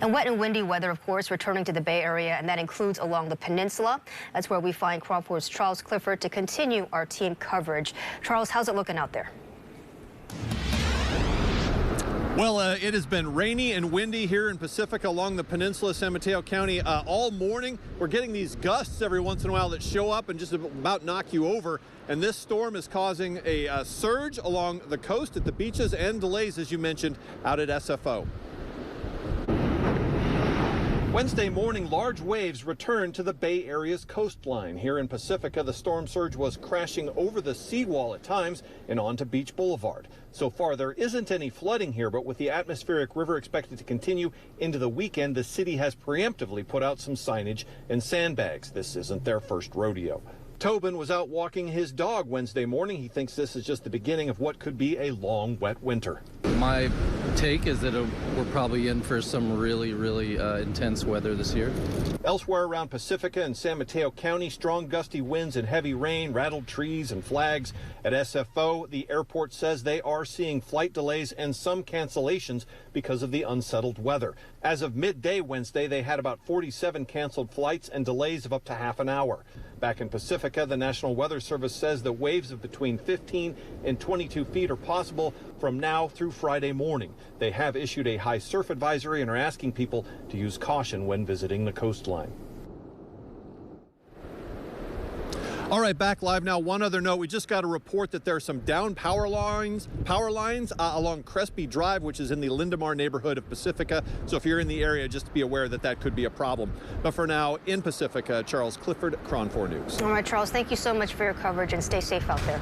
And wet and windy weather, of course, returning to the Bay Area, and that includes along the peninsula. That's where we find KRON 4's Charles Clifford to continue our team coverage. Charles, how's it looking out there? Well, it has been rainy and windy here in Pacifica along the peninsula, San Mateo County, all morning. We're getting these gusts every once in a while that show up and just about knock you over. And this storm is causing a surge along the coast at the beaches and delays, as you mentioned, out at SFO. Wednesday morning, large waves returned to the Bay Area's coastline. Here in Pacifica, the storm surge was crashing over the seawall at times and onto Beach Boulevard. So far, there isn't any flooding here, but with the atmospheric river expected to continue into the weekend, the city has preemptively put out some signage and sandbags. This isn't their first rodeo. Tobin was out walking his dog Wednesday morning. He thinks this is just the beginning of what could be a long, wet winter. My take is that we're probably in for some really intense weather this year. Elsewhere around Pacifica and San Mateo County, strong gusty winds and heavy rain rattled trees and flags. At SFO, the airport says they are seeing flight delays and some cancellations because of the unsettled weather. As of midday Wednesday, they had about 47 canceled flights and delays of up to half an hour. Back in Pacifica, the National Weather Service says that waves of between 15 and 22 feet are possible from now through Friday morning. They have issued a high surf advisory and are asking people to use caution when visiting the coastline. All right, back live now. One other note, we just got a report that there are some down power lines along Crespi Drive, which is in the Lindemar neighborhood of Pacifica. So if you're in the area, just be aware that that could be a problem. But for now, in Pacifica, Charles Clifford, KRON 4 News. All right, Charles, thank you so much for your coverage and stay safe out there.